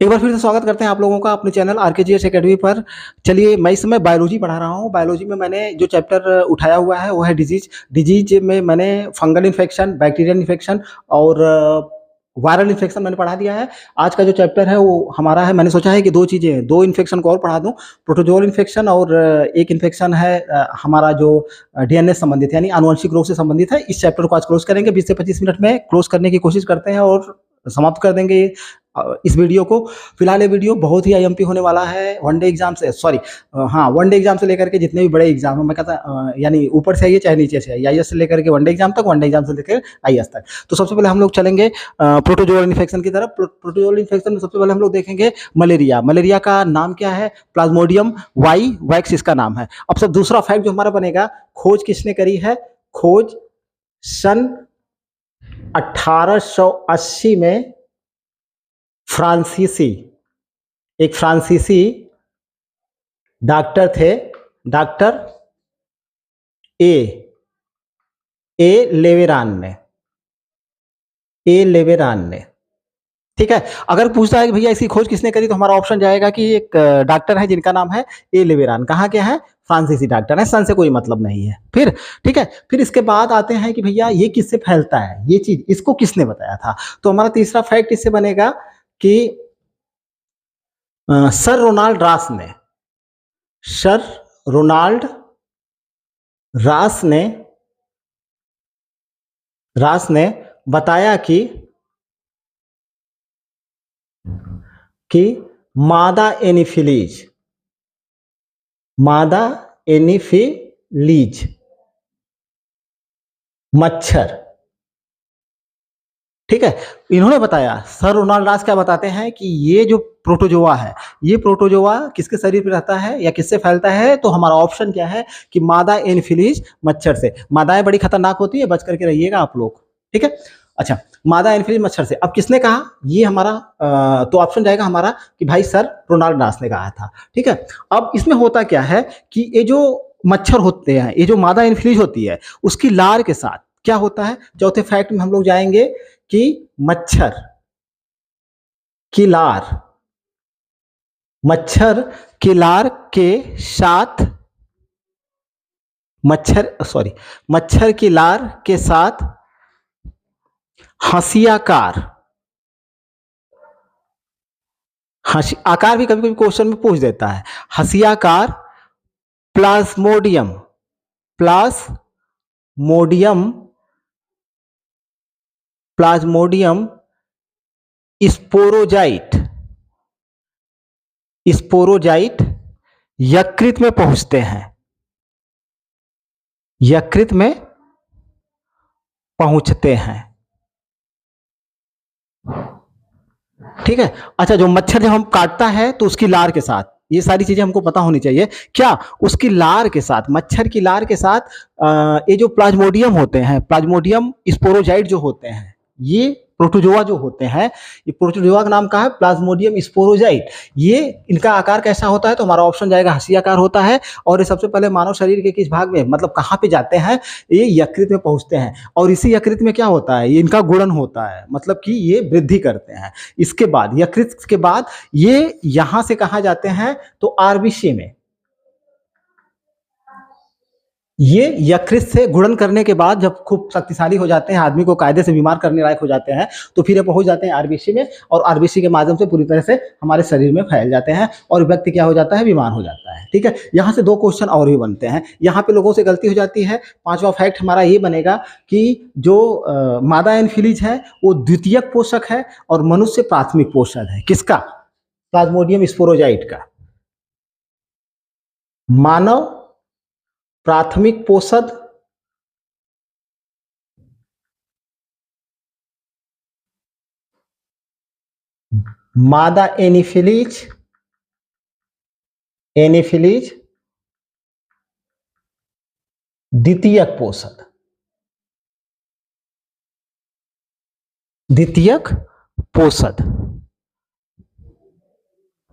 एक बार फिर से स्वागत करते हैं आप लोगों का अपने चैनल आरकेजीएस एकेडमी पर। चलिए, मैं इस समय बायोलॉजी पढ़ा रहा हूँ। बायोलॉजी में मैंने जो चैप्टर उठाया हुआ है वो है डिजीज। डिजीज में मैंने फंगल इन्फेक्शन, बैक्टीरियल इन्फेक्शन और वायरल इन्फेक्शन मैंने पढ़ा दिया है। आज का जो चैप्टर है वो हमारा है, मैंने सोचा है कि दो चीज़ें हैं, दो इन्फेक्शन को और पढ़ा दूँ, प्रोटोजोल इन्फेक्शन और एक इन्फेक्शन है हमारा जो डीएनए संबंधित यानी आनुवंशिक रोग से संबंधित है। इस चैप्टर को आज क्लोज करेंगे, 20 से 25 मिनट में क्लोज करने की कोशिश करते हैं और समाप्त कर देंगे इस वीडियो को। फिलहाल ये वीडियो बहुत ही आईएमपी होने वाला है। वनडे एग्जाम से वनडे एग्जाम से लेकर के जितने भी बड़े एग्जाम है, मैं कहता यानी ऊपर से आइए चाहे नीचे से आइए, आईएएस से लेकर के वनडे एग्जाम तक, वनडे एग्जाम से लेकर आईएएस तक। तो सबसे पहले हम लोग चलेंगे प्रोटोजोल इन्फेक्शन की तरफ। प्रोटोजोल इन्फेक्शन में सबसे पहले हम लोग देखेंगे मलेरिया। मलेरिया का नाम क्या है? प्लाज्मोडियम वैक्स इसका नाम है। अब सब दूसरा फैक्ट जो हमारा बनेगा, खोज किसने करी है? खोज सन 1880 में एक फ्रांसीसी डॉक्टर थे, डॉक्टर ए लेवेरान ने। ठीक है, अगर पूछता है कि भैया इसकी खोज किसने करी, तो हमारा ऑप्शन जाएगा कि एक डॉक्टर है जिनका नाम है ए लेवेरान। कहाँ के हैं? फ्रांसीसी डॉक्टर है, सन से कोई मतलब नहीं है। फिर ठीक है, फिर इसके बाद आते हैं कि भैया ये किससे फैलता है, ये चीज इसको किसने बताया था। तो हमारा तीसरा फैक्ट इससे बनेगा कि सर रोनाल्ड रास ने बताया कि मादा एनीफिलीज मच्छर, ठीक है, इन्होंने बताया। सर रोनाल्ड रास क्या बताते हैं कि ये जो प्रोटोजोआ है, ये प्रोटोजोआ किसके शरीर पे रहता है या किससे फैलता है? तो हमारा ऑप्शन क्या है कि मादा एनीफिलीज मच्छर से। मादाएं बड़ी खतरनाक होती है, बच करके रहिएगा आप लोग, ठीक है। अच्छा, मादा एनीफिलीज मच्छर से। अब किसने कहा? ये हमारा तो ऑप्शन जाएगा हमारा कि भाई सर रोनाल्ड रास ने कहा था, ठीक है। अब इसमें होता क्या है कि ये जो मच्छर होते हैं, ये जो मादा एनीफिलीज होती है, उसकी लार के साथ क्या होता है? चौथे फैक्ट में हम लोग जाएंगे कि मच्छर की लार के साथ मच्छर की लार के साथ आकार भी कभी कभी क्वेश्चन में पूछ देता है। हंसियाकार प्लाज्मोडियम स्पोरोजाइट यकृत में पहुंचते हैं, ठीक है। अच्छा, जो मच्छर जब हम काटता है तो उसकी लार के साथ, ये सारी चीजें हमको पता होनी चाहिए। क्या उसकी लार के साथ, मच्छर की लार के साथ ये जो प्लाज्मोडियम होते हैं, प्लाज्मोडियम स्पोरोजाइट जो होते हैं, ये प्रोटोजोआ जो होते हैं, ये प्रोटोजोआ का नाम क्या है? Plasmodium sporozoite. ये इनका आकार कैसा होता है? तो हमारा ऑप्शन जाएगा हंसी आकार होता है। और ये सबसे पहले मानव शरीर के किस भाग में, मतलब कहाँ पे जाते हैं? ये यकृत में पहुंचते हैं। और इसी यकृत में क्या होता है? ये इनका गुणन होता है, मतलब कि ये वृद्धि करते हैं। इसके बाद, यकृत के बाद ये यहां से कहाँ जाते हैं? तो आरबीसी में। ये यकृत से गुणन करने के बाद जब खूब शक्तिशाली हो जाते हैं, आदमी को कायदे से बीमार करने लायक हो जाते हैं, तो फिर ये पहुंच जाते हैं आरबीसी में, और आरबीसी के माध्यम से पूरी तरह से हमारे शरीर में फैल जाते हैं और व्यक्ति क्या हो जाता है? बीमार हो जाता है, ठीक है। यहाँ से दो क्वेश्चन और भी बनते हैं। यहाँ पे लोगों से गलती हो जाती है। पांचवा फैक्ट हमारा ये बनेगा कि जो मादा एनफिलीज है वो द्वितीयक पोषक है और मनुष्य प्राथमिक पोषक है। किसका? प्लाज्मोडियम स्पोरोजाइट का। मानव प्राथमिक पोषक मादा एनीफिलीज द्वितीयक पोषक,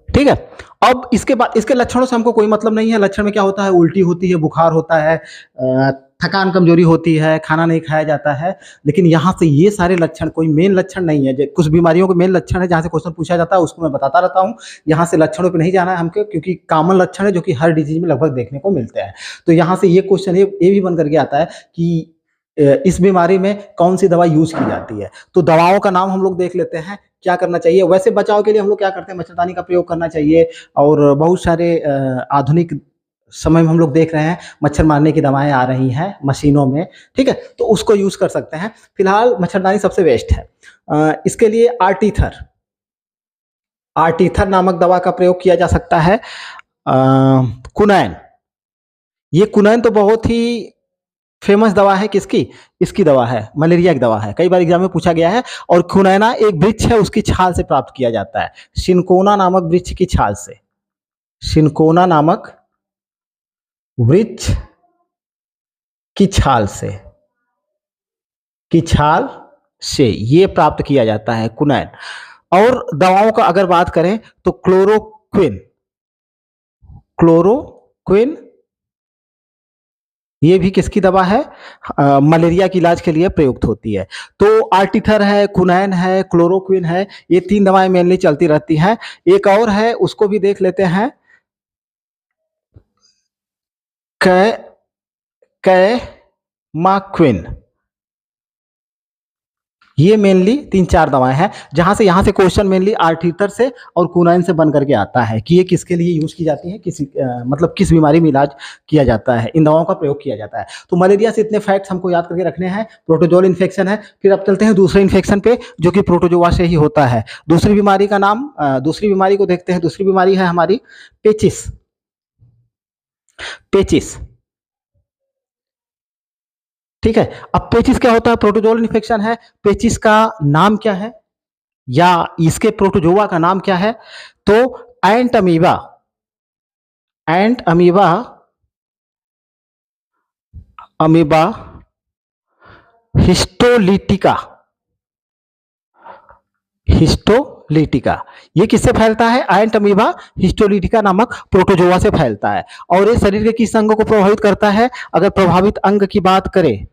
ठीक है। अब इसके बाद इसके लक्षणों से हमको कोई मतलब नहीं है। लक्षण में क्या होता है? उल्टी होती है, बुखार होता है, थकान कमजोरी होती है, खाना नहीं खाया जाता है। लेकिन यहाँ से ये सारे लक्षण कोई मेन लक्षण नहीं है। कुछ बीमारियों के मेन लक्षण है जहाँ से क्वेश्चन पूछा जाता है, उसको मैं बताता रहता हूँ। यहाँ से लक्षणों पे नहीं जाना है हमको, क्योंकि कॉमन लक्षण है जो कि हर डिजीज में लगभग देखने को मिलते हैं। तो यहाँ से ये क्वेश्चन ये भी बन करके आता है कि इस बीमारी में कौन सी दवा यूज की जाती है। तो दवाओं का नाम हम लोग देख लेते हैं, क्या करना चाहिए। वैसे बचाव के लिए हम लोग क्या करते हैं, मच्छरदानी का प्रयोग करना चाहिए। और बहुत सारे आधुनिक समय में हम लोग देख रहे हैं मच्छर मारने की दवाएं आ रही हैं मशीनों में, ठीक है, तो उसको यूज कर सकते हैं। फिलहाल मच्छरदानी सबसे बेस्ट है। इसके लिए आर्टीथर आर्टीथर नामक दवा का प्रयोग किया जा सकता है। कुनैन, ये कुनैन तो बहुत ही फेमस दवा है। किसकी? इसकी दवा है, मलेरिया की दवा है, कई बार एग्जाम में पूछा गया है। और खुनैना एक वृक्ष है, उसकी छाल से प्राप्त किया जाता है, सिनकोना नामक वृक्ष की छाल से। सिनकोना नामक वृक्ष की छाल से ये प्राप्त किया जाता है कुनैन। और दवाओं का अगर बात करें तो क्लोरोक्विन ये भी किसकी दवा है? मलेरिया के इलाज के लिए प्रयुक्त होती है। तो आर्टीथर है, कुनैन है, क्लोरोक्विन है, ये 3 दवाएं मेनली चलती रहती हैं। एक और है, उसको भी देख लेते हैं, कैमाक्विन। ये मेनली 3-4 दवाएं हैं, जहां से यहाँ से क्वेश्चन मेनली आर्टीथर से और कुनैन से बन करके आता है कि ये किसके लिए यूज की जाती है, मतलब किस बीमारी में इलाज किया जाता है, इन दवाओं का प्रयोग किया जाता है। तो मलेरिया से इतने फैक्ट्स हमको याद करके रखने हैं। प्रोटोजोल इन्फेक्शन है। फिर अब चलते हैं दूसरे इन्फेक्शन पे, जो कि प्रोटोजोआ से ही होता है। दूसरी बीमारी का नाम, दूसरी बीमारी को देखते हैं। दूसरी बीमारी है हमारी पेचिस। ठीक है, अब पेचिस क्या होता है? प्रोटोजोल इन्फेक्शन है। पेचिस का नाम क्या है, या इसके प्रोटोजोआ का नाम क्या है? तो एंट अमीबा हिस्टोलिटिका। ये किससे फैलता है? एंट अमीबा हिस्टोलिटिका नामक प्रोटोजोआ से फैलता है। और ये शरीर के किस अंग को प्रभावित करता है? अगर प्रभावित अंग की बात करें,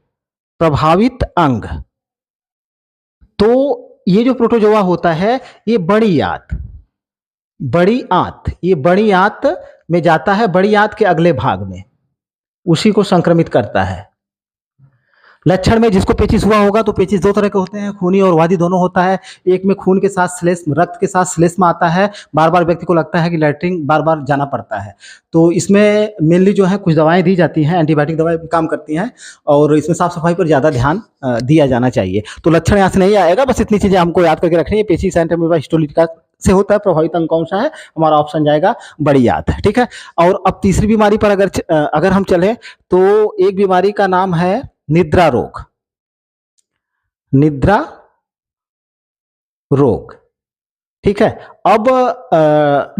प्रभावित अंग, तो ये जो प्रोटोजोआ होता है, ये बड़ी आंत में जाता है, बड़ी आंत के अगले भाग में, उसी को संक्रमित करता है। लक्षण में जिसको पेचिस हुआ होगा, तो पेचिस 2 तरह के होते हैं, खूनी और वादी दोनों होता है। एक में खून के साथ श्लेष्म, रक्त के साथ श्लेष्म आता है, बार बार व्यक्ति को लगता है कि लैट्रिन बार बार जाना पड़ता है। तो इसमें मेनली जो है कुछ दवाएं दी जाती हैं, एंटीबायोटिक दवाएं काम करती हैं, और इसमें साफ सफाई पर ज़्यादा ध्यान दिया जाना चाहिए। तो लक्षण यहाँ से नहीं आएगा, बस इतनी चीज़ें हमको याद करके रखनी है। पेचिस एंट अमीबा हिस्टोलिटिका से होता है। प्रभावित अंग कौन सा है? हमारा ऑप्शन जाएगा बड़ी आंत, ठीक है। और अब तीसरी बीमारी पर अगर हम चलें, तो एक बीमारी का नाम है निद्रा रोग, ठीक है। अब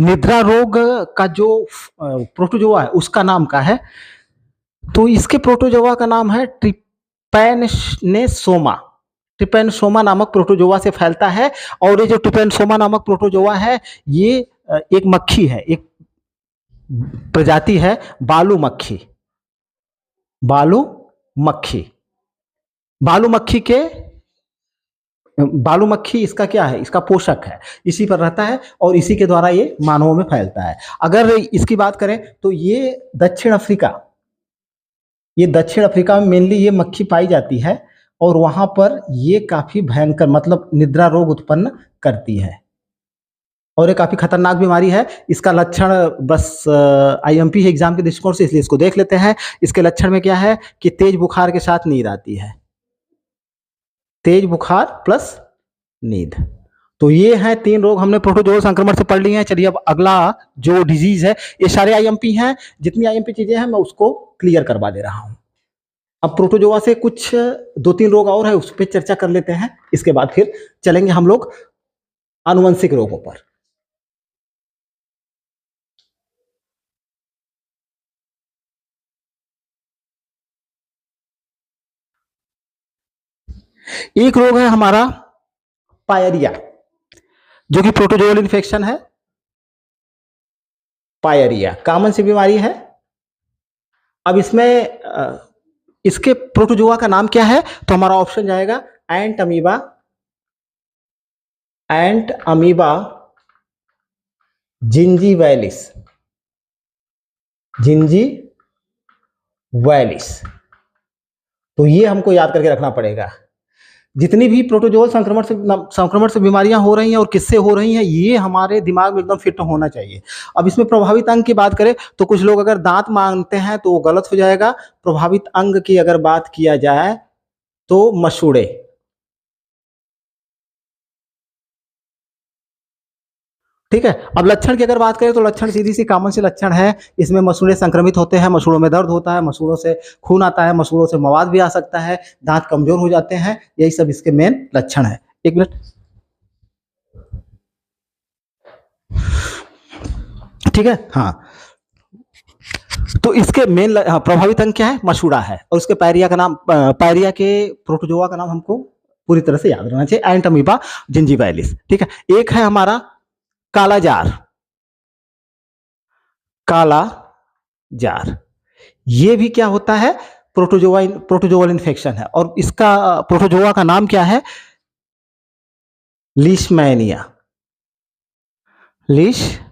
निद्रा रोग का जो प्रोटोजोआ है, उसका नाम क्या है? तो इसके प्रोटोजोआ का नाम है ट्रिपैनोसोमा नामक प्रोटोजोआ से फैलता है। और ये जो ट्रिपैनोसोमा नामक प्रोटोजोआ है, ये एक मक्खी है, एक प्रजाति है बालू मक्खी इसका क्या है? इसका पोषक है, इसी पर रहता है और इसी के द्वारा ये मानवों में फैलता है। अगर इसकी बात करें तो ये दक्षिण अफ्रीका में मेनली ये मक्खी पाई जाती है, और वहां पर ये काफी भयंकर, मतलब निद्रा रोग उत्पन्न करती है, और ये काफी खतरनाक बीमारी है। इसका लक्षण बस आईएमपी एग्जाम के दृष्टिकोण से, इसलिए इसको देख लेते हैं। इसके लक्षण में क्या है कि तेज बुखार के साथ नींद आती है, तेज बुखार प्लस नींद। तो ये हैं 3 रोग, हमने प्रोटोजोआ संक्रमण से पढ़ लिए हैं। चलिए अब अगला जो डिजीज है, ये सारे आईएमपी हैं, जितनी आईएमपी चीजें हैं मैं उसको क्लियर करवा दे रहा हूं। अब प्रोटोजोआ से कुछ 2-3 रोग और है, उस पर चर्चा कर लेते हैं। इसके बाद फिर चलेंगे हम लोग आनुवंशिक रोगों पर। एक रोग है हमारा पायरिया, जो कि प्रोटोजोअल इन्फेक्शन है। पायरिया कॉमन सी बीमारी है। अब इसमें इसके प्रोटोजोआ का नाम क्या है? तो हमारा ऑप्शन जाएगा एंट अमीबा, एंट अमीबा जिंजीवैलिस, जिंजीवैलिस। तो ये हमको याद करके रखना पड़ेगा। जितनी भी प्रोटोजोअल संक्रमण से बीमारियां हो रही हैं और किससे हो रही हैं, ये हमारे दिमाग में एकदम फिट होना चाहिए। अब इसमें प्रभावित अंग की बात करें तो कुछ लोग अगर दांत मांगते हैं तो वो गलत हो जाएगा। प्रभावित अंग की अगर बात किया जाए तो मसूड़े। ठीक है। अब लक्षण की अगर बात करें तो लक्षण सीधी सी कॉमन से लक्षण है। इसमें मसूड़े संक्रमित होते हैं, मसूड़ों में दर्द होता है, मसूड़ों से खून आता है, मसूड़ों से मवाद भी आ सकता है, दांत कमजोर हो जाते हैं। यही सब इसके मेन लक्षण है। एक मिनट। ठीक है। हाँ, तो इसके मेन प्रभावित अंग क्या है? मसूड़ा है। और उसके पायरिया का नाम, पायरिया के प्रोटोजोआ का नाम हमको पूरी तरह से याद रहना चाहिए, एंट अमीबा जिंजीवैलिस। ठीक है। एक है हमारा काला जार, काला जार। ये भी क्या होता है? प्रोटोजोअल इन्फेक्शन है। और इसका प्रोटोजोआ का नाम क्या है? Leishmania, Leishmania.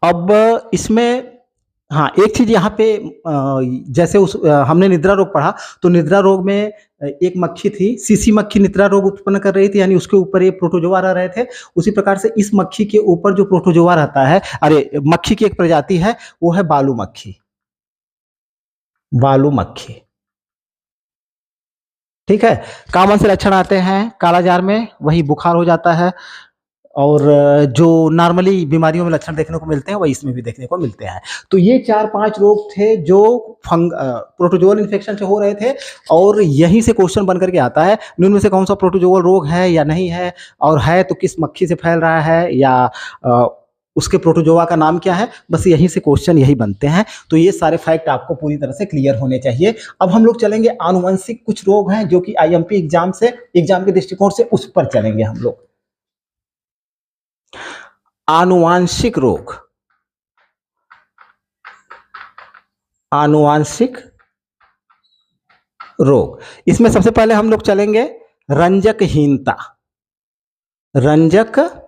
अब इसमें हाँ, एक चीज यहाँ पे जैसे हमने निद्रा रोग पढ़ा, तो निद्रा रोग में एक मक्खी थी, सीसी मक्खी निद्रा रोग उत्पन्न कर रही थी, यानी उसके ऊपर ये प्रोटोजोआ रह रहे थे। उसी प्रकार से इस मक्खी के ऊपर जो प्रोटोजोआ रहता है, अरे मक्खी की एक प्रजाति है, वो है बालू मक्खी, बालू मक्खी। ठीक है। कॉमन से लक्षण आते हैं कालाजार में, वही बुखार हो जाता है। और जो नॉर्मली बीमारियों में लक्षण देखने को मिलते हैं वही इसमें भी देखने को मिलते हैं। तो ये 4-5 रोग थे जो प्रोटोजोअल इन्फेक्शन से हो रहे थे। और यहीं से क्वेश्चन बन करके आता है, इनमें से कौन सा प्रोटोजोअल रोग है या नहीं है, और है तो किस मक्खी से फैल रहा है, या उसके प्रोटोजोआ का नाम क्या है। बस यहीं से क्वेश्चन यही बनते हैं। तो ये सारे फैक्ट आपको पूरी तरह से क्लियर होने चाहिए। अब हम लोग चलेंगे आनुवंशिक कुछ रोग हैं जो कि आईएमपी एग्जाम के दृष्टिकोण से उस पर चलेंगे हम लोग। आनुवांशिक रोग, आनुवांशिक रोग। इसमें सबसे पहले हम लोग चलेंगे रंजकहीनता, रंजकहीनता,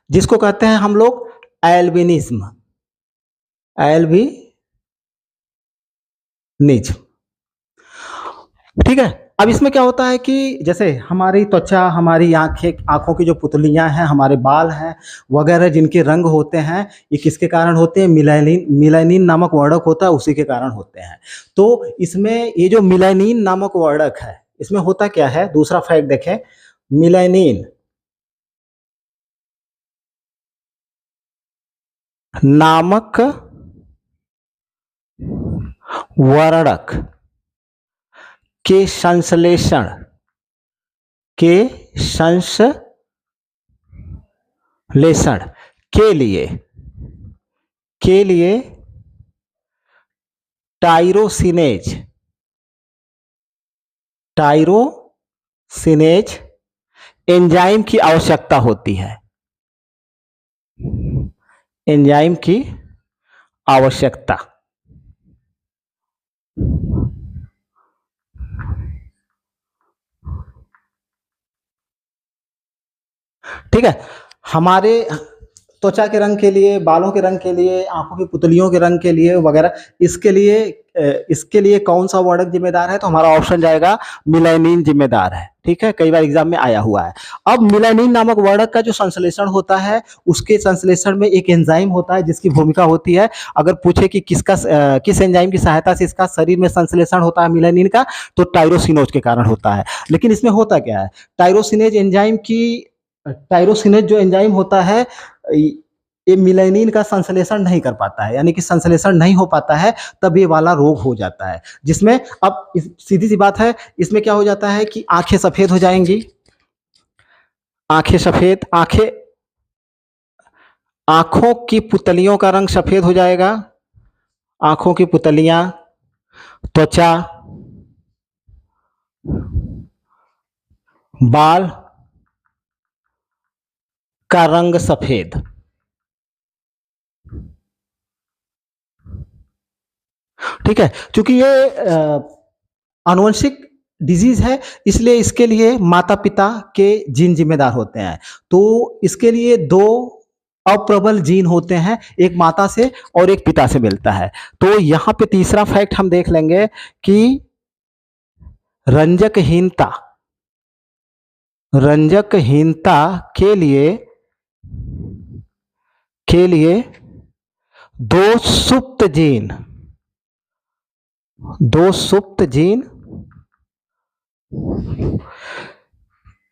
जिसको कहते हैं हम लोग एल्बिनिज्म, एल्बिनिज्म। ठीक है। अब इसमें क्या होता है कि जैसे हमारी त्वचा, हमारी आंखों की जो पुतलियां हैं, हमारे बाल हैं वगैरह, जिनके रंग होते हैं, ये किसके कारण होते हैं? मिलानिन नामक वर्णक होता है, उसी के कारण होते हैं। तो इसमें ये जो मिलानिन नामक वर्णक है, इसमें होता क्या है? दूसरा फैक्ट देखें, मिलानिन नामक वर्णक के संश्लेषण के लिए टायरोसिनेज एंजाइम की आवश्यकता होती है, एंजाइम की आवश्यकता। ठीक है। हमारे त्वचा के रंग के लिए, बालों के रंग के लिए, आंखों की पुतलियों के रंग के लिए वगैरह, इसके लिए कौन सा वर्णक जिम्मेदार है? तो हमारा ऑप्शन जाएगा मिलानिन जिम्मेदार है। ठीक है। कई बार एग्जाम में आया हुआ है। अब मिलानिन नामक वर्णक का जो संश्लेषण होता है, उसके संश्लेषण में एक एंजाइम होता है जिसकी भूमिका होती है, अगर पूछे कि किस एंजाइम की सहायता से इसका शरीर में संश्लेषण होता है मिलानिन का, तो टायरोसिनोज के कारण होता है। लेकिन इसमें होता क्या है? टायरोसिनेज जो एंजाइम होता है, ये मिलानिन का संश्लेषण नहीं कर पाता है, यानी कि संश्लेषण नहीं हो पाता है, तब ये वाला रोग हो जाता है। जिसमें अब सीधी सी बात है, इसमें क्या हो जाता है कि आंखें सफेद हो जाएंगी, आंखें सफेद, आंखों की पुतलियों का रंग सफेद हो जाएगा, आंखों की पुतलियां, त्वचा, बाल का रंग सफेद। ठीक है, क्योंकि ये आनुवंशिक डिजीज है, इसलिए इसके लिए माता पिता के जीन जिम्मेदार होते हैं। तो इसके लिए दो अप्रबल जीन होते हैं, एक माता से और एक पिता से मिलता है। तो यहाँ पे तीसरा फैक्ट हम देख लेंगे कि रंजकहीनता रंजकहीनता के लिए दो सुप्त जीन,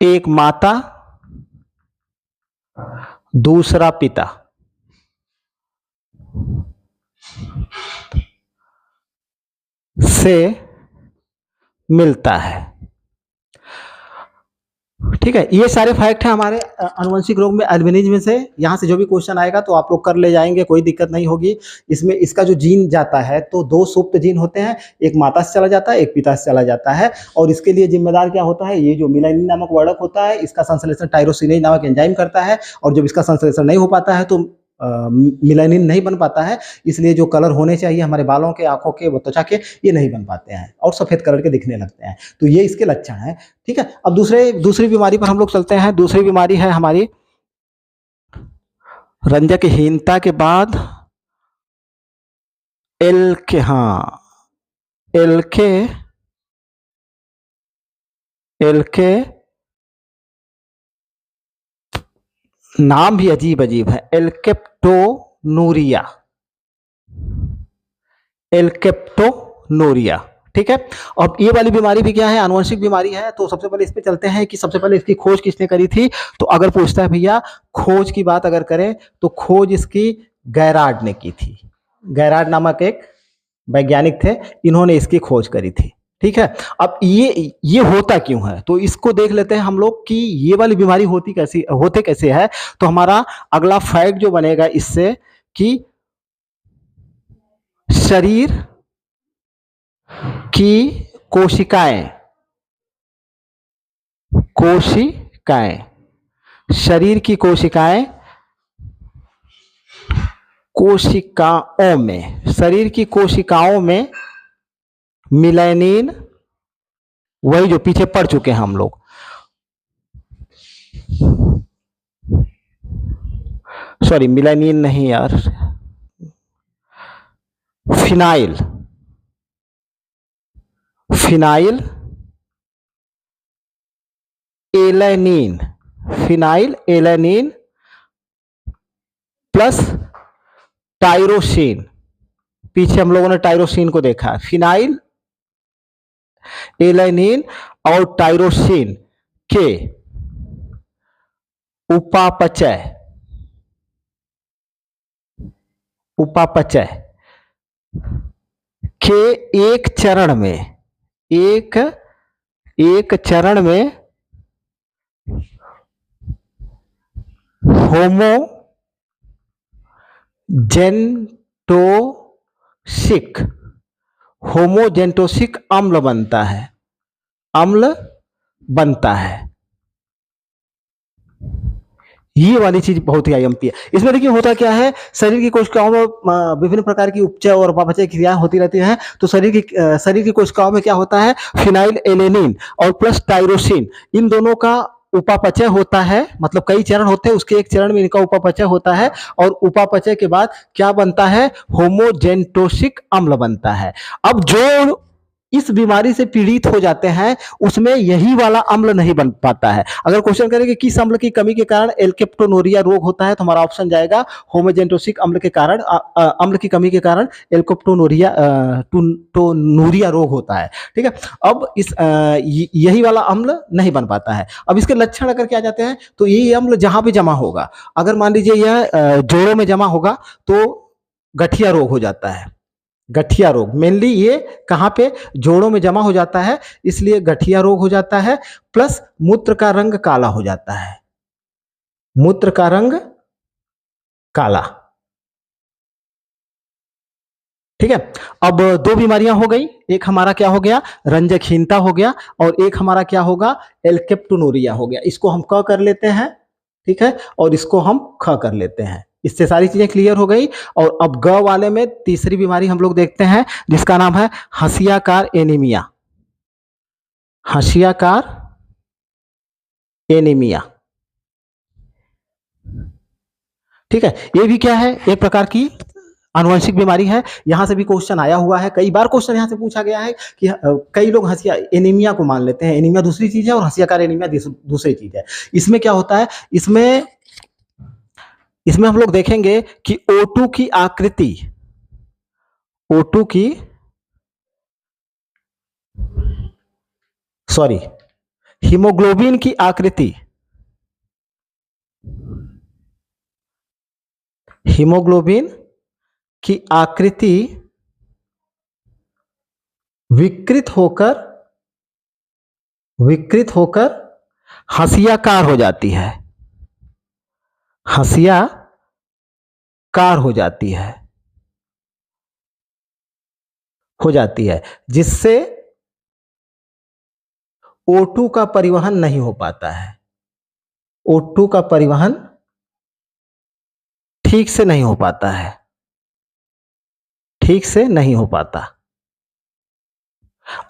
एक माता दूसरा पिता से मिलता है। ठीक है, ये सारे फैक्ट हैं हमारे आनुवंशिक रोग में एल्बिनिज्म से। यहाँ से जो भी क्वेश्चन आएगा तो आप लोग कर ले जाएंगे, कोई दिक्कत नहीं होगी। इसमें इसका जो जीन जाता है तो दो सुप्त जीन होते हैं, एक माता से चला जाता है, एक पिता से चला जाता है। और इसके लिए जिम्मेदार क्या होता है, ये जो मिलानिन नामक वर्णक होता है, इसका संश्लेषण टायरोसिनेज नामक एंजाइम करता है। और जब इसका संश्लेषण नहीं हो पाता है तो मिलानिन नहीं बन पाता है, इसलिए जो कलर होने चाहिए हमारे बालों के, आंखों के, त्वचा के, ये नहीं बन पाते हैं और सफेद कलर के दिखने लगते हैं। तो ये इसके लक्षण हैं। ठीक है, अब दूसरी बीमारी पर हम लोग चलते हैं। दूसरी बीमारी है हमारी रंजकहीनता के बाद एलके नाम भी अजीब अजीब है, एल्केप्टोनूरिया। ठीक है, अब ये वाली बीमारी भी क्या है, आनुवंशिक बीमारी है। तो सबसे पहले इस पे चलते हैं कि सबसे पहले इसकी खोज किसने करी थी। तो अगर पूछता है भैया खोज की बात अगर करें तो खोज इसकी गैरार्ड ने की थी। गैरार्ड नामक एक वैज्ञानिक थे, इन्होंने इसकी खोज करी थी। ठीक है, अब ये होता क्यों है, तो इसको देख लेते हैं हम लोग कि ये वाली बीमारी होते कैसे है। तो हमारा अगला फैक्ट जो बनेगा इससे कि शरीर की कोशिकाएं शरीर की कोशिकाओं में मिलानिन, वही जो पीछे पढ़ चुके हैं हम लोग, सॉरी मिलानिन नहीं यार, फिनाइल एलेनिन प्लस टायरोसिन। पीछे हम लोगों ने टायरोसिन को देखा, फिनाइल, एलेनिन और टायरोसिन के उपापचय के एक चरण में होमोजेंटोसिक अम्ल बनता है। ये वाली चीज बहुत ही आईएमपी है। इसमें देखिए होता क्या है, शरीर की कोशिकाओं में विभिन्न प्रकार की उपचय और उपापचय क्रियाएं होती रहती हैं। तो शरीर की कोशिकाओं में क्या होता है, फिनाइल एलेनिन और प्लस टायरोसिन, इन दोनों का उपापचय होता है। मतलब कई चरण होते हैं, उसके एक चरण में इनका उपापचय होता है और उपापचय के बाद क्या बनता है, होमोजेंटोसिक अम्ल बनता है। अब जो इस बीमारी से पीड़ित हो जाते हैं उसमें यही वाला अम्ल नहीं बन पाता है। अगर क्वेश्चन करें कि किस अम्ल की कमी के कारण एल्केप्टोनूरिया रोग होता है, तो हमारा ऑप्शन जाएगा होमोजेंटोसिक अम्ल के कारण, अम्ल की कमी के कारण एल्केप्टोनूरिया रोग होता है। ठीक है, अब यही वाला अम्ल नहीं बन पाता है। अब इसके लक्षण अगर क्या जाते हैं, तो यही अम्ल जहां पे जमा होगा, अगर मान लीजिए यह जोड़ों में जमा होगा तो गठिया रोग हो जाता है। गठिया रोग मेनली ये कहां पे, जोड़ों में जमा हो जाता है, इसलिए गठिया रोग हो जाता है। प्लस मूत्र का रंग काला हो जाता है, मूत्र का रंग काला। ठीक है। अब दो बीमारियां हो गई, एक हमारा क्या हो गया, रंजकहीनता हो गया, और एक हमारा क्या होगा, एल्केप्टोनूरिया हो गया। इसको हम क कर लेते हैं, ठीक है, और इसको हम ख कर लेते हैं। इससे सारी चीजें क्लियर हो गई। और अब ग वाले में तीसरी बीमारी हम लोग देखते हैं, जिसका नाम है हंसियाकार एनीमिया। हंसियाकार एनीमिया, ठीक है। ये भी क्या है, एक प्रकार की आनुवंशिक बीमारी है। यहां से भी क्वेश्चन आया हुआ है, कई बार क्वेश्चन यहां से पूछा गया है कि कई लोग हंसिया एनीमिया को मान लेते हैं, एनीमिया दूसरी चीज है और हंसियाकार एनीमिया दूसरी चीज है। इसमें क्या होता है, इसमें इसमें हम लोग देखेंगे कि O2 की आकृति, O2 की, सॉरी, हीमोग्लोबिन की आकृति, हीमोग्लोबिन की आकृति विकृत होकर हंसियाकार हो जाती है, हंसियाकार हो जाती है, जिससे O2 का परिवहन नहीं हो पाता है, O2 का परिवहन ठीक से नहीं हो पाता है, ठीक से नहीं हो पाता।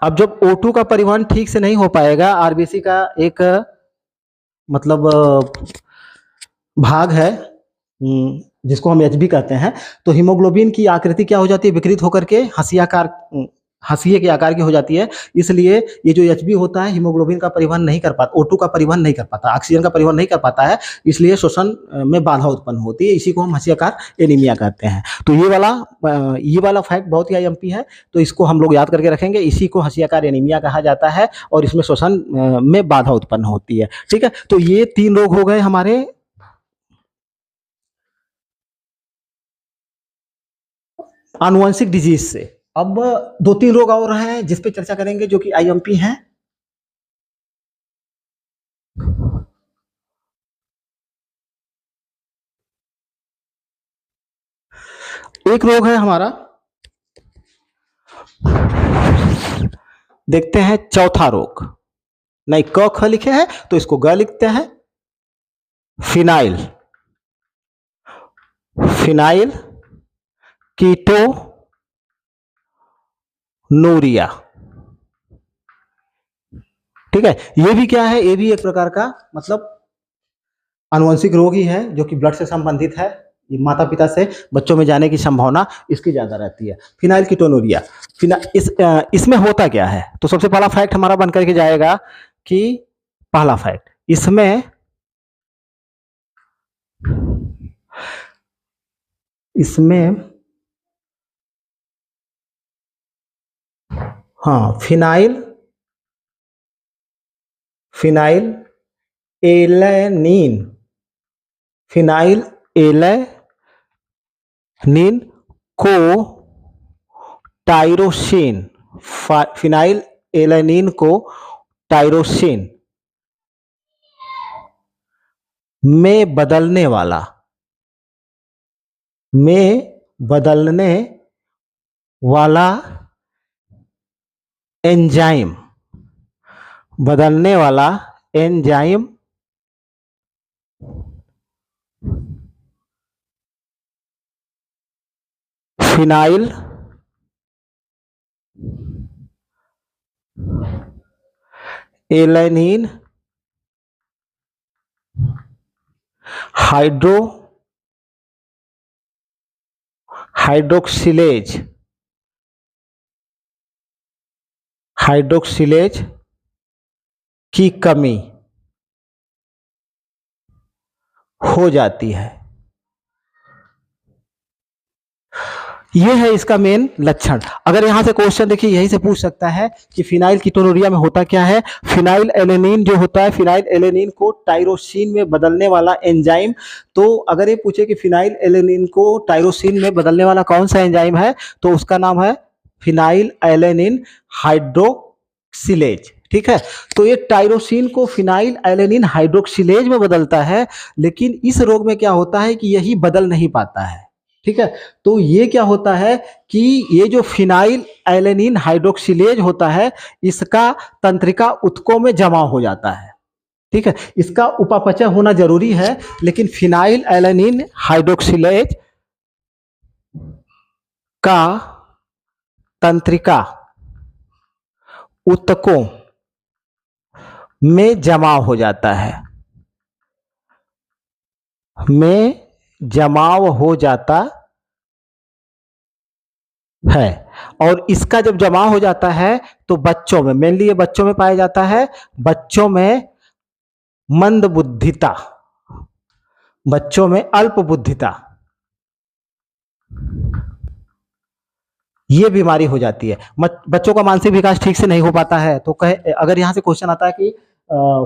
अब जब O2 का परिवहन ठीक से नहीं हो पाएगा, आरबीसी का एक मतलब भाग है जिसको हम एचबी कहते हैं, तो हीमोग्लोबिन की आकृति क्या हो जाती है, विकृत होकर के हंसिये के आकार की हो जाती है। इसलिए ये जो एचबी होता है, हीमोग्लोबिन का परिवहन नहीं कर पाता, O2 का परिवहन नहीं कर पाता, ऑक्सीजन का परिवहन नहीं कर पाता है, इसलिए श्वसन में बाधा उत्पन्न होती है। इसी को हम हंसियाकार एनीमिया कहते हैं। तो ये वाला फैक्ट बहुत ही आईएमपी है, तो इसको हम लोग याद करके रखेंगे। इसी को हंसियाकार एनीमिया कहा जाता है और इसमें श्वसन में बाधा उत्पन्न होती है, ठीक है। तो ये 3 रोग हो गए हमारे आनुवंशिक डिजीज से। अब 2-3 रोग और हैं जिस पे चर्चा करेंगे, जो कि आईएमपी हैं। एक रोग है हमारा, देखते हैं चौथा रोग, नहीं क ख लिखे हैं तो इसको ग लिखते हैं, फिनाइल कीटोनूरिया, ठीक है। ये भी क्या है, ये भी एक प्रकार का मतलब आनुवंशिक रोग ही है, जो कि ब्लड से संबंधित है। ये माता पिता से बच्चों में जाने की संभावना इसकी ज्यादा रहती है। फिनाइल कीटोनूरिया, इसमें होता क्या है, तो सबसे पहला फैक्ट हमारा बन करके जाएगा कि पहला फैक्ट इसमें हाँ, फिनाइल एलेनीन को टायरोसिन, फिनाइल एलेनीन को टायरोसिन में बदलने वाला एंजाइम, फिनाइल एलेनीन हाइड्रोक्सिलेज की कमी हो जाती है। ये है इसका मेन लक्षण। अगर यहां से क्वेश्चन देखिए, यहीं से पूछ सकता है कि फिनाइल कीटोनूरिया में होता क्या है। फिनाइल एलेनीन जो होता है, फिनाइल एलेनीन को टायरोसिन में बदलने वाला एंजाइम। तो अगर ये पूछे कि फिनाइल एलेनीन को टायरोसिन में बदलने वाला कौन सा एंजाइम है, तो उसका नाम है फिनाइल एलेनीन हाइड्रोक्सिलेज, ठीक है। तो ये टायरोसिन को फिनाइल एलेनीन हाइड्रोक्सिलेज में बदलता है, लेकिन इस रोग में क्या होता है कि यही बदल नहीं पाता है, ठीक है। तो ये क्या होता है कि ये जो फिनाइल एलेनिन हाइड्रोक्सिलेज होता है, इसका तंत्रिका ऊतकों में जमा हो जाता है। ठीक है, इसका उपापचय होना जरूरी है, लेकिन फिनाइल एलेनिन हाइड्रोक्सिलेज का तंत्रिका ऊतकों में जमाव हो जाता है, में जमाव हो जाता है। और इसका जब जमा हो जाता है तो बच्चों में, मेनली ये बच्चों में पाया जाता है, बच्चों में मंद बुद्धिता, बच्चों में अल्प बुद्धिता, ये बीमारी हो जाती है। बच्चों का मानसिक विकास ठीक से नहीं हो पाता है। तो कहे, अगर यहाँ से क्वेश्चन आता है कि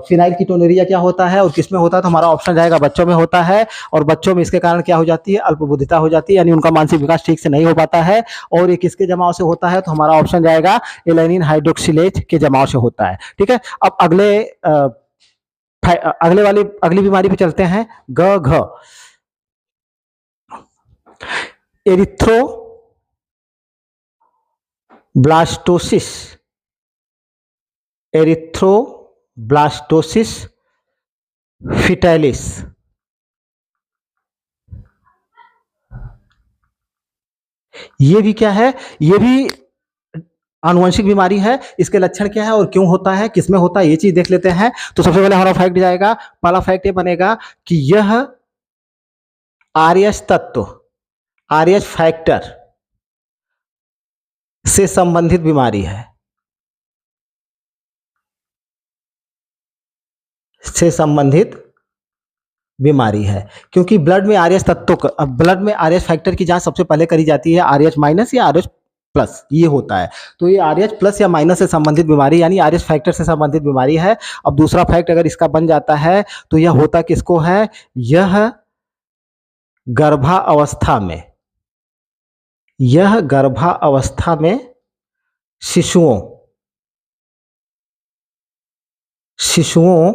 फिनाइल कीटोनुरिया क्या होता है और किसमें होता है, तो हमारा ऑप्शन जाएगा बच्चों में होता है। और बच्चों में इसके कारण क्या हो जाती है, अल्पबुद्धिता हो जाती है, यानी उनका मानसिक विकास ठीक से नहीं हो पाता है। और ये किसके जमाव से होता है, तो हमारा ऑप्शन जाएगा एलेनिन हाइड्रोक्सिलेज के जमाव से होता है। ठीक है, अब अगली बीमारी पे चलते हैं। ग घ एरिथ्रो ब्लास्टोसिस, एरिथ्रोब्लास्टोसिस फिटालिस। ये भी क्या है, ये भी आनुवंशिक बीमारी है। इसके लक्षण क्या है और क्यों होता है, किसमें होता है, ये चीज देख लेते हैं। तो सबसे पहले हमारा फैक्ट जाएगा, पहला फैक्ट ये बनेगा कि यह आरएच तत्व, आरएच फैक्टर से संबंधित बीमारी है, से संबंधित बीमारी है। क्योंकि ब्लड में आरएच तत्व, ब्लड में आरएच फैक्टर की जांच सबसे पहले करी जाती है, आरएच माइनस या आरएच प्लस, ये होता है। तो ये आरएच प्लस या माइनस से संबंधित बीमारी, यानी आरएच फैक्टर से संबंधित बीमारी है। अब दूसरा फैक्ट अगर इसका बन जाता है तो यह होता किसको है, यह गर्भावस्था में, यह गर्भावस्था में शिशुओं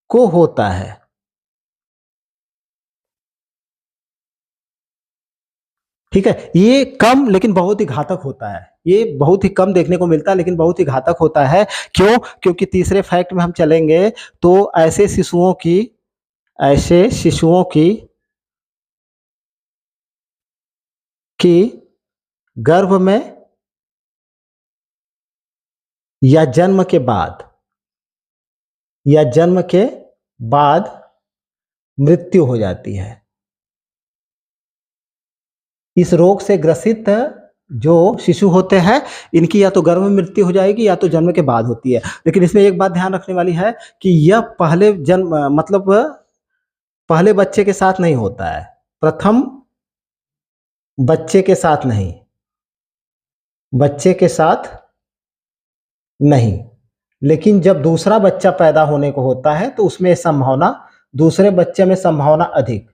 को होता है। ठीक है, ये कम लेकिन बहुत ही घातक होता है। ये बहुत ही कम देखने को मिलता है लेकिन बहुत ही घातक होता है। क्यों, क्योंकि तीसरे फैक्ट में हम चलेंगे तो ऐसे शिशुओं की गर्भ में या जन्म के बाद मृत्यु हो जाती है। इस रोग से ग्रसित जो शिशु होते हैं, इनकी या तो गर्भ में मृत्यु हो जाएगी या तो जन्म के बाद होती है। लेकिन इसमें एक बात ध्यान रखने वाली है कि यह पहले बच्चे के साथ नहीं होता है, प्रथम बच्चे के साथ नहीं, लेकिन जब दूसरा बच्चा पैदा होने को होता है तो उसमें संभावना, दूसरे बच्चे में संभावना अधिक,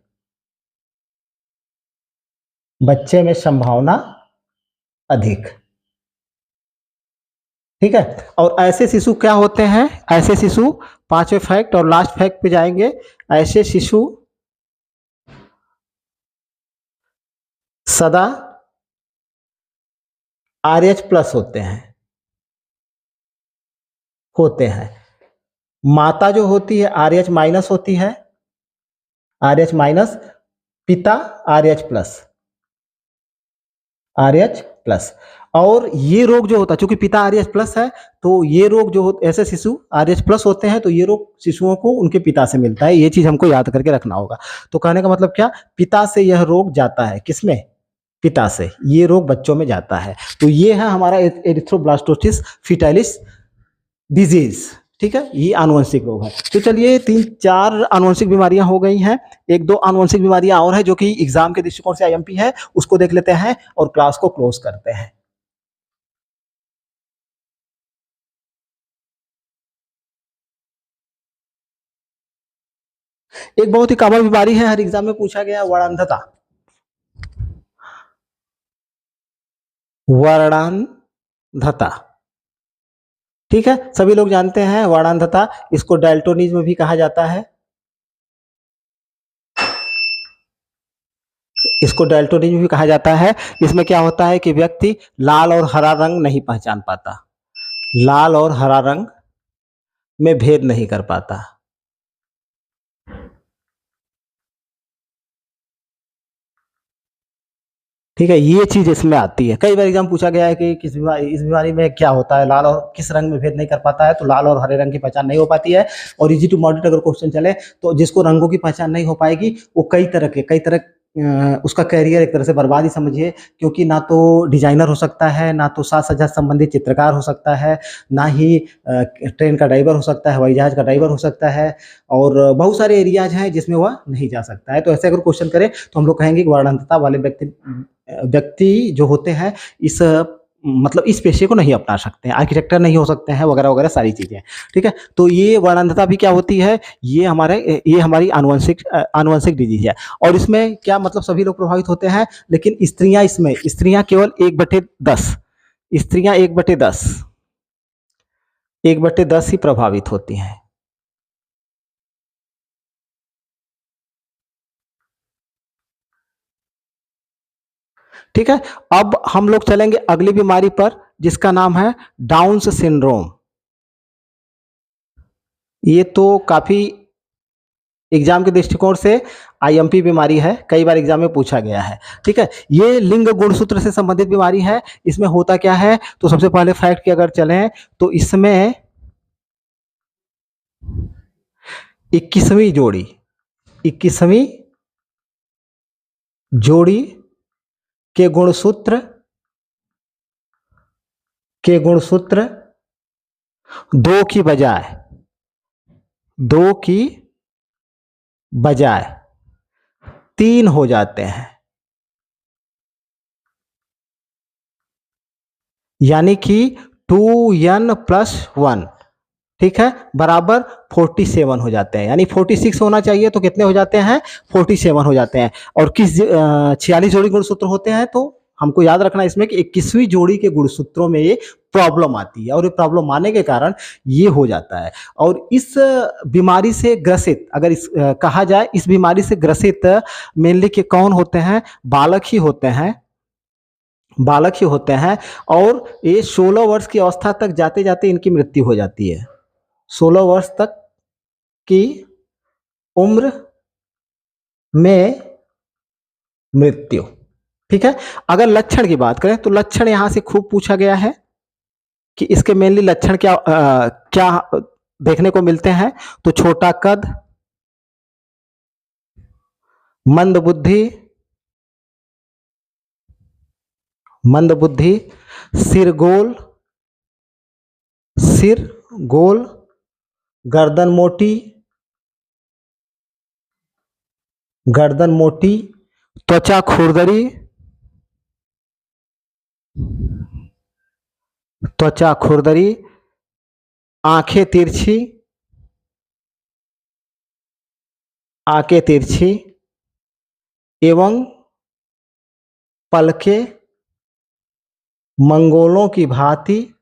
बच्चे में संभावना अधिक। ठीक है, और ऐसे शिशु क्या होते हैं, ऐसे शिशु, पांचवें फैक्ट और लास्ट फैक्ट पे जाएंगे। ऐसे शिशु सदा आरएच प्लस होते हैं। माता जो होती है आरएच माइनस होती है, आरएच माइनस, पिता आरएच प्लस। और ये रोग जो होता है, चूंकि पिता आरएच प्लस है, तो ये रोग जो ऐसे शिशु आरएच प्लस होते हैं, तो ये रोग शिशुओं को उनके पिता से मिलता है। ये चीज हमको याद करके रखना होगा। तो कहने का मतलब क्या, पिता से यह रोग जाता है, किसमें, पिता से ये रोग बच्चों में जाता है। तो ये है हमारा एरिथ्रोब्लास्टोसिस फिटालिस डिजीज। ठीक है, ये आनुवंशिक रोग है। तो चलिए 3-4 आनुवंशिक बीमारियां हो गई हैं, 1-2 आनुवंशिक बीमारियां और है जो कि एग्जाम के दृष्टिकोण से आईएमपी है, उसको देख लेते हैं और क्लास को क्लोज करते हैं। एक बहुत ही कॉमन बीमारी है, हर एग्जाम में पूछा गया, वर्णांधता। ठीक है, सभी लोग जानते हैं वर्णांधता, इसको डाल्टोनिज्म भी कहा जाता है। इसको डैल्टोनिज्म भी कहा जाता है। इसमें क्या होता है कि व्यक्ति लाल और हरा रंग नहीं पहचान पाता, लाल और हरा रंग में भेद नहीं कर पाता। ठीक है, ये चीज इसमें आती है। कई बार एग्जाम पूछा गया है कि किस बीमारी, इस बीमारी में क्या होता है, लाल और किस रंग में भेद नहीं कर पाता है, तो लाल और हरे रंग की पहचान नहीं हो पाती है। और इजी टू मॉडरेट अगर क्वेश्चन चले तो जिसको रंगों की पहचान नहीं हो पाएगी वो कई तरह उसका कैरियर एक तरह से बर्बाद ही समझिए, क्योंकि ना तो डिजाइनर हो सकता है, ना तो साज सज्जा संबंधित चित्रकार हो सकता है, ना ही ट्रेन का ड्राइवर हो सकता है, हवाई जहाज का ड्राइवर हो सकता है, और बहुत सारे एरियाज हैं जिसमें वह नहीं जा सकता है। तो ऐसे अगर क्वेश्चन करें तो हम लोग कहेंगे कि वर्णांतता वाले व्यक्ति जो होते हैं इस मतलब इस पेशे को नहीं अपना सकते हैं, आर्किटेक्टर नहीं हो सकते हैं, वगैरह वगैरह सारी चीजें। ठीक है, तो ये वर्णांधता भी क्या होती है, ये हमारी आनुवंशिक डिजीज है। और इसमें क्या मतलब सभी लोग प्रभावित होते हैं, लेकिन स्त्रियां केवल 1/10, स्त्रियां 1/10 ही प्रभावित होती हैं। ठीक है, अब हम लोग चलेंगे अगली बीमारी पर जिसका नाम है डाउन्स सिंड्रोम। ये तो काफी एग्जाम के दृष्टिकोण से आईएमपी बीमारी है, कई बार एग्जाम में पूछा गया है। ठीक है, ये लिंग गुणसूत्र से संबंधित बीमारी है। इसमें होता क्या है, तो सबसे पहले फैक्ट की अगर चलें तो इसमें 21वीं जोड़ी के गुणसूत्र दो की बजाय 3 हो जाते हैं, यानी कि 2n+1, ठीक है, बराबर 47 हो जाते हैं। यानी 46 होना चाहिए तो कितने हो जाते हैं, 47 हो जाते हैं। और 46 जोड़ी गुणसूत्र होते हैं, तो हमको याद रखना इसमें कि 21वीं जोड़ी के गुणसूत्रों में ये प्रॉब्लम आती है, और ये प्रॉब्लम आने के कारण ये हो जाता है। और इस बीमारी से ग्रसित अगर कहा जाए, इस बीमारी से ग्रसित मेनली के कौन होते हैं, बालक ही होते हैं। और ये 16 वर्ष की अवस्था तक जाते जाते इनकी मृत्यु हो जाती है, 16 वर्ष तक की उम्र में मृत्यु। ठीक है, अगर लक्षण की बात करें तो लक्षण यहां से खूब पूछा गया है कि इसके मेनली लक्षण क्या देखने को मिलते हैं, तो छोटा कद, मंद बुद्धि, सिर गोल, गर्दन मोटी, त्वचा खुरदरी, आंखें तिरछी एवं पलकें मंगोलों की भांति,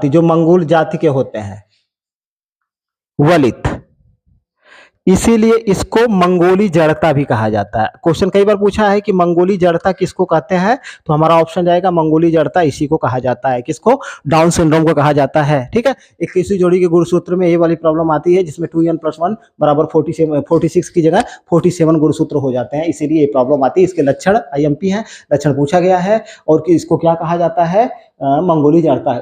जो मंगोल जाति के होते हैं, वलित, इसीलिए इसको मंगोली जड़ता भी कहा जाता है। क्वेश्चन कई बार पूछा है कि मंगोली जड़ता किसको कहते हैं, तो हमारा ऑप्शन जाएगा मंगोली जड़ता, इसी को कहा जाता है। किसको, डाउन सिंड्रोम को कहा जाता है। ठीक है, 21वीं जोड़ी के गुणसूत्र में ये वाली प्रॉब्लम आती है, जिसमें 2n+1 बराबर 46 की जगह 47 गुणसूत्र हो जाते हैं, इसीलिए ये प्रॉब्लम आती है। इसके लक्षण आईएमपी है, लक्षण पूछा गया है, और इसको क्या कहा जाता है, मंगोली जड़ता।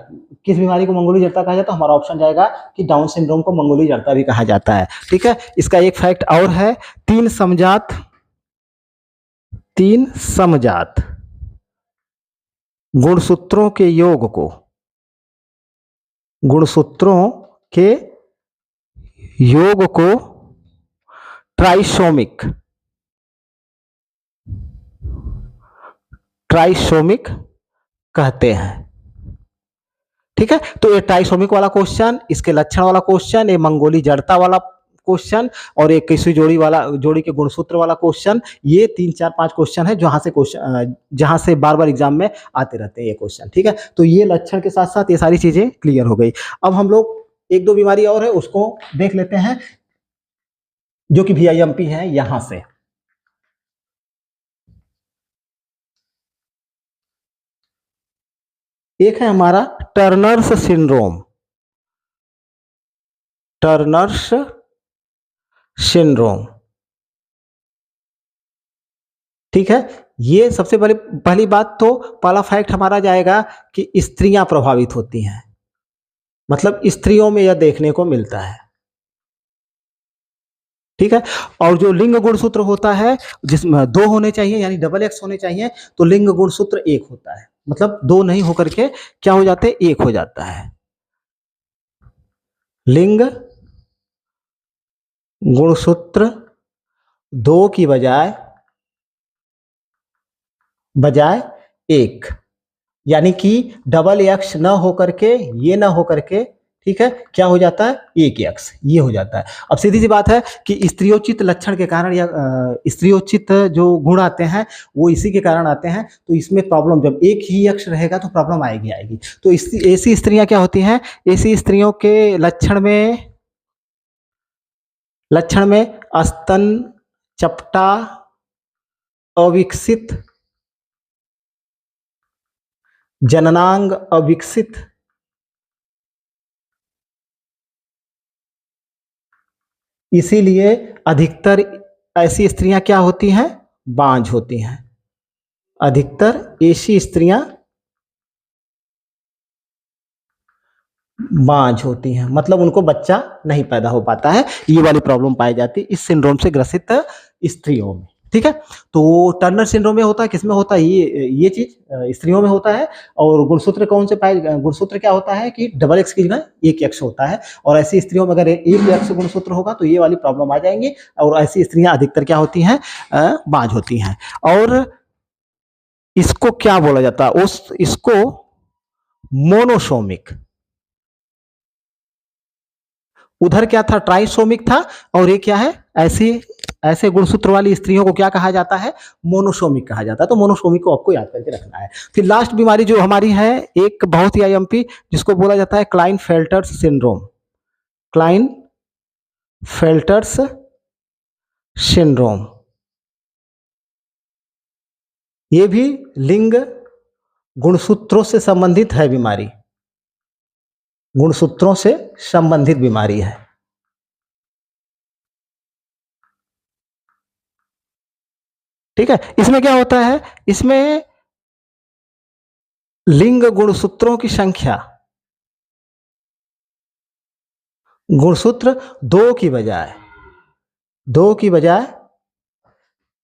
किस बीमारी को मंगोली जड़ता कहा जाता है, हमारा ऑप्शन जाएगा कि डाउन सिंड्रोम को मंगोली जड़ता भी कहा जाता है। ठीक है, इसका एक फैक्ट और है, 3 समजात गुणसूत्रों के योग को ट्राइसोमिक कहते हैं। ठीक है, तो ये ट्राइसोमिक वाला क्वेश्चन, इसके लक्षण वाला क्वेश्चन, ये मंगोली जड़ता वाला क्वेश्चन, और एक 21वीं जोड़ी के गुणसूत्र वाला क्वेश्चन, ये 3 4 5 क्वेश्चन है जहां से बार बार एग्जाम में आते रहते हैं ये क्वेश्चन। ठीक है, तो ये लक्षण के साथ साथ ये सारी चीजें क्लियर हो गई। अब हम लोग एक दो बीमारी और है, उसको देख लेते हैं, जो कि VIMP है यहां से। एक है हमारा टर्नर्स सिंड्रोम। टर्नर्स सिंड्रोम, ठीक है। ये सबसे पहली बात तो पहला फैक्ट हमारा जाएगा कि स्त्रियां प्रभावित होती हैं, मतलब स्त्रियों में यह देखने को मिलता है, ठीक है। और जो लिंग गुणसूत्र होता है, जिसमें दो होने चाहिए यानी डबल एक्स होने चाहिए, तो लिंग गुणसूत्र एक होता है, मतलब दो नहीं होकर के क्या हो जाते हैं, एक हो जाता है। लिंग गुणसूत्र दो की बजाय एक, यानी कि डबल एक्स न होकर के, ये ना होकर के, ठीक है, क्या हो जाता है, एक एक्स, ये हो जाता है। अब सीधी सी बात है कि स्त्रियोचित लक्षण के कारण या स्त्रियोचित जो गुण आते हैं वो इसी के कारण आते हैं, तो इसमें प्रॉब्लम, जब एक ही एक्स रहेगा तो प्रॉब्लम आएगी आएगी। तो ऐसी स्त्रियां क्या होती हैं, ऐसी स्त्रियों के लक्षण में स्तन चपटा, अविकसित, जननांग अविकसित, इसीलिए अधिकतर ऐसी स्त्रियां क्या होती हैं, बांझ होती हैं। अधिकतर ऐसी स्त्रियां बांझ होती हैं, मतलब उनको बच्चा नहीं पैदा हो पाता है, ये वाली प्रॉब्लम पाई जाती है इस सिंड्रोम से ग्रसित स्त्रियों में, ठीक है। तो टर्नर सिंड्रोम में होता है, किसमें होता है, ये चीज स्त्रियों में होता है। और गुणसूत्र कौन से पाए, गुणसूत्र क्या होता है कि डबल एक्स की जगह एक एक्स होता है, और ऐसी स्त्रियों में अगर एक एक्स गुणसूत्र होगा तो ये वाली प्रॉब्लम आ जाएंगी, और ऐसी स्त्रियां अधिकतर क्या होती हैं, बांझ होती हैं। और इसको क्या बोला जाता है, उस इसको मोनोसोमिक, उधर क्या था, ट्राइसोमिक था, और ये क्या है, ऐसी ऐसे गुणसूत्र वाली स्त्रियों को क्या कहा जाता है, मोनोसोमिक कहा जाता है। तो मोनोसोमिक को आपको याद करके रखना है। फिर लास्ट बीमारी जो हमारी है, एक बहुत ही IMP, जिसको बोला जाता है क्लाइन फेल्टर्स सिंड्रोम। क्लाइन फेल्टर्स सिंड्रोम, ये भी लिंग गुणसूत्रों से संबंधित है बीमारी, गुणसूत्रों से संबंधित बीमारी है, ठीक है। इसमें क्या होता है, इसमें लिंग गुणसूत्रों की संख्या, गुणसूत्र दो की बजाय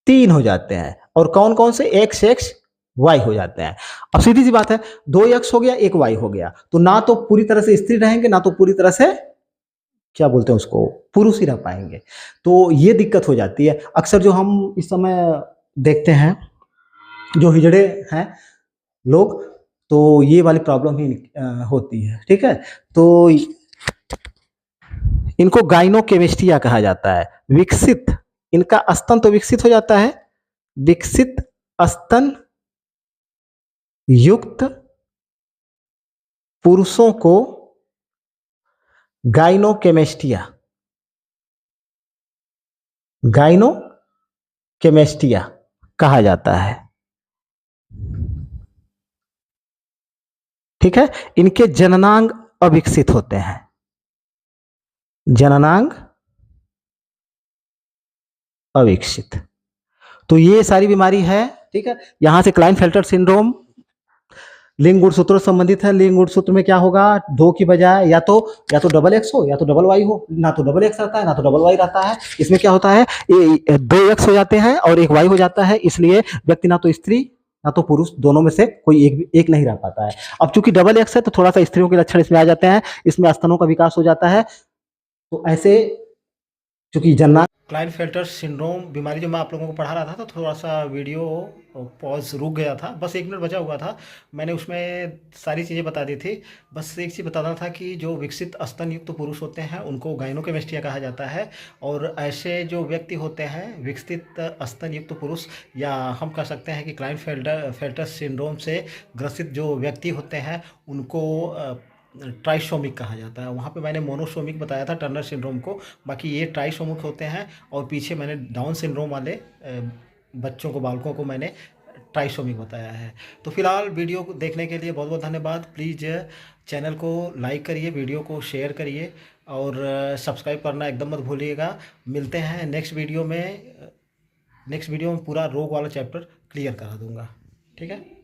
तीन हो जाते हैं, और कौन कौन से, एक्स एक्स वाई हो जाते हैं। अब सीधी सी बात है, दो एक्स हो गया, एक वाई हो गया, तो ना तो पूरी तरह से स्त्री रहेंगे, ना तो पूरी तरह से क्या बोलते हैं उसको, पुरुष ही रह पाएंगे। तो ये दिक्कत हो जाती है अक्सर, जो हम इस समय देखते हैं, जो हिजड़े हैं लोग, तो ये वाली प्रॉब्लम ही होती है, ठीक है। तो इनको गाइनोकेमिस्टिया कहा जाता है। विकसित, इनका स्तन तो विकसित हो जाता है, विकसित स्तन युक्त पुरुषों को गाइनोकेमेस्टिया, गाइनोकेमेस्टिया कहा जाता है, ठीक है। इनके जननांग अविकसित होते हैं, जननांग अविकसित। तो ये सारी बीमारी है, ठीक है। यहां से क्लाइनफेल्टर सिंड्रोम लिंग गुणसूत्रों से संबंधित है। लिंग गुणसूत्र में क्या होगा, दो की बजाय या तो डबल एक्स हो या तो डबल वाई हो, ना तो डबल एक्स रहता है ना तो डबल वाई रहता है। इसमें क्या होता है, दो एक्स हो जाते हैं और एक वाई हो जाता है, इसलिए व्यक्ति ना तो स्त्री ना तो पुरुष, दोनों में से कोई एक नहीं रह पाता है। अब चूंकि डबल एक्स है तो थोड़ा सा स्त्रियों के लक्षण इसमें आ जाते हैं, इसमें स्तनों का विकास हो जाता है। तो ऐसे चूंकि जन्ना क्लाइनफेल्टर सिंड्रोम बीमारी जो मैं आप लोगों को पढ़ा रहा था, तो थोड़ा सा वीडियो पॉज रुक गया था, बस 1 मिनट बचा हुआ था। मैंने उसमें सारी चीज़ें बता दी थी। बस एक चीज़ बताना था कि जो विकसित स्तन युक्त पुरुष होते हैं उनको गाइनोकेमेस्टिया कहा जाता है, और ऐसे जो व्यक्ति होते हैं विकसित स्तन युक्त पुरुष, या हम कह सकते हैं कि क्लाइनफेल्टर सिंड्रोम से ग्रसित जो व्यक्ति होते हैं उनको ट्राइसोमिक कहा जाता है। वहाँ पे मैंने मोनोसोमिक बताया था टर्नर सिंड्रोम को, बाकी ये ट्राइसोमिक होते हैं। और पीछे मैंने डाउन सिंड्रोम वाले बच्चों को, बालकों को मैंने ट्राइसोमिक बताया है। तो फिलहाल वीडियो को देखने के लिए बहुत बहुत धन्यवाद। प्लीज़ चैनल को लाइक करिए, वीडियो को शेयर करिए और सब्सक्राइब करना एकदम मत भूलिएगा। मिलते हैं नेक्स्ट वीडियो में। नेक्स्ट वीडियो में पूरा रोग वाला चैप्टर क्लियर करा दूंगा। ठीक है।